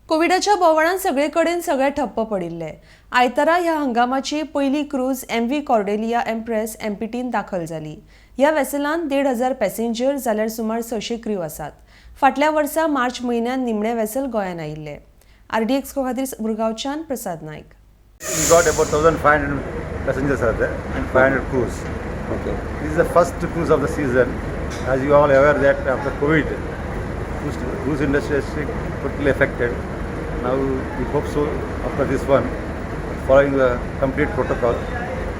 कोविडाच्या बोवाळान सगळेकडेन सगळे ठप्प पडिल्ले. आयतारा ह्या हंगामाची पयली क्रूज MV कॉर्डेलिया एम्प्रेस MPTन दाखल जाली. ह्या वेसलान 1,500 पॅसेंजर जाल्यार सुमार 600 क्रू आसात. फाटल्या वर्सा मार्च म्हयन्यात निमणे वेसल गोंयान आयिल्ले. RDXGOA खातीर मुरगांवच्यान प्रसाद नायक. We got about 1,500 passengers are there and 500 crews. Okay. This is the first cruise of the season. As you all aware that after COVID, cruise industry is totally affected. Now we hope so after this one, following the complete protocol,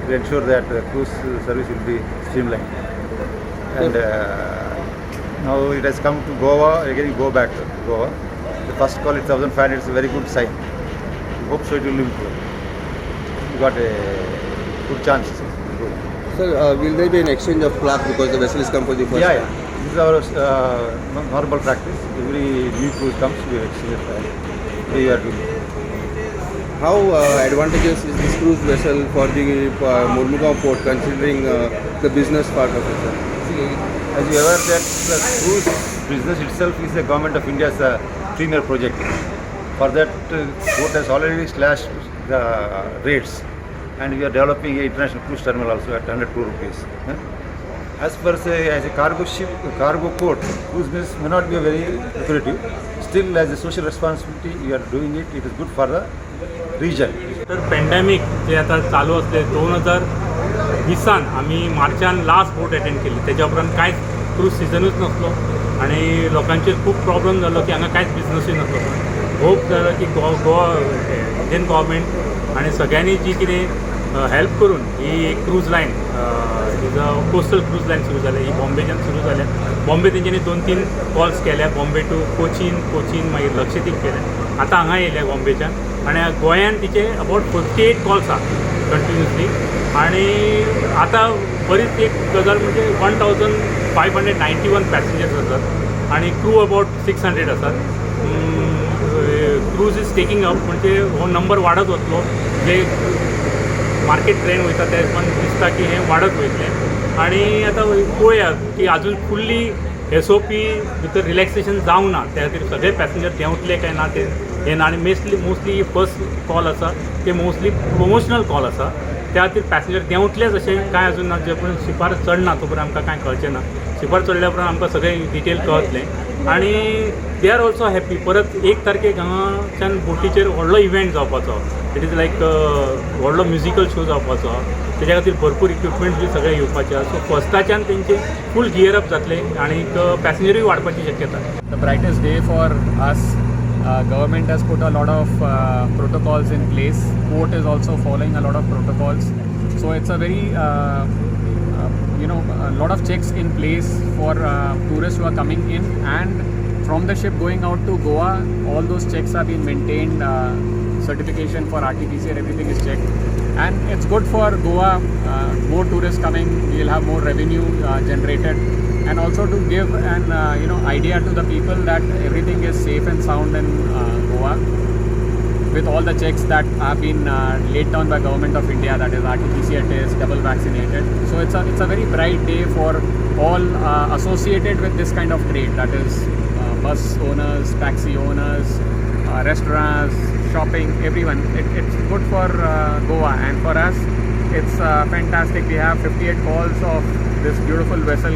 we ensure that the cruise service will be streamlined. And now it has come to Goa, again we go back to Goa. The first call is 1,500, it's a very good sign. We hope so it will improve. We got a good chance. Sir, will there be an exchange of flag because the vessel is come for the first Yeah, time? yeah. This is our normal practice. Every new cruise comes, we exchange flag. We are doing. How advantageous is this cruise vessel for the Murmugaon port, considering the business part of it, sir? See, as you are aware that the cruise business itself is a government of India's premier project. For that, port has already slashed the rates, and we are developing an international cruise terminal also at 102 rupees. As per say, as a cargo ship, cargo port, cruise business may not be very lucrative. Still, as a social responsibility, we are doing it. It is good for the region. तर pandemic जे आता चालू असले 2020 आम्ही मार्चान last boat attend केली. त्याच्या उपरांत कांयच cruise सिजनूच नसलो आणि लोकांचे खूप प्रॉब्लेम जालो की हांगा कांयच बिजनसूय नसलो. होप जालो की गोवा इंडियन गव्हर्मेंट आणि सगळ्यांनी जी कितें हेल्प करून ही cruise line is a coastal cruise line सुरू जाल्या. ही बॉम्बेच्यान सुरू जाल्या. बॉम्बे तेंच्यांनी 2-3 कॉल्स केल्या. बॉम्बे टू कोचीन मागीर लक्षद्वीप केले. आतां हांगा येयल्या बॉम्बेच्यान आणि गोंयान तिचे अबावट 48 कॉल्स आहा कंटिन्युअसली. आणि आता बरीच एक गजाल म्हणजे 1,591 पॅसेंजर्स आसात आणि क्रू अबावट 600 आसात. क्रूज इज टेकिंग अप म्हणजे हो नंबर वाढत वतलो. जे मार्केट ट्रेंड वयता ते पण दिसता की हे वाढत वयतले. आणि आता पळोवया की अजून फुल्ली SOP भितर रिलॅक्सेशन जावंक ना. त्या खातीर सगळे पॅसेंजर देंवतले काय ना ते हे ना. आणि मोस्टली फर्स्ट कॉल आसा ते मोस्टली प्रमोशनल कॉल आसा. त्या खातीर पॅसेंजर देंवतलेच अशें कांय अजून ना. जे पर्यंत शिपार चडना तो पर्यंत आमकां कांय कळचें ना. शिपार चडल्या उपरांत आमकां सगळें डिटेल कळतलें. आणि दे आर ऑल्सो हॅप्पी. परत 1 तारखेक हांगाच्यान बोटीचेर व्हडलो इव्हेंट जावपाचो. इट इज लायक व्हडलो म्युजिकल शो जावपाचो. तेज्या खातीर भरपूर इक्विपमेंट्स बी सगळे येवपाचे. सो फर्स्टाच्यान तेंचे फूल गियर अप जातले आणि पॅसेंजरूय वाडपाची शक्यता. The brightest day for us. Government has put a lot of protocols in place. Port is also following a lot of protocols. So it's a very, a lot of checks in place for tourists who are coming in, and from the ship going out to Goa, all those checks are being maintained. Certification for RT-PCR, everything is checked. And it's good for Goa. More tourists coming, we'll have more revenue generated. And also to give an idea to the people that everything is safe and sound in Goa, with all the checks that have been laid down by Government of India, that is RT-PCR test, double vaccinated. So it's a very bright day for all associated with this kind of trade, that is bus owners, taxi owners, restaurants, shopping, everyone. It's good for Goa, and for us it's fantastic. We have 58 calls of this beautiful vessel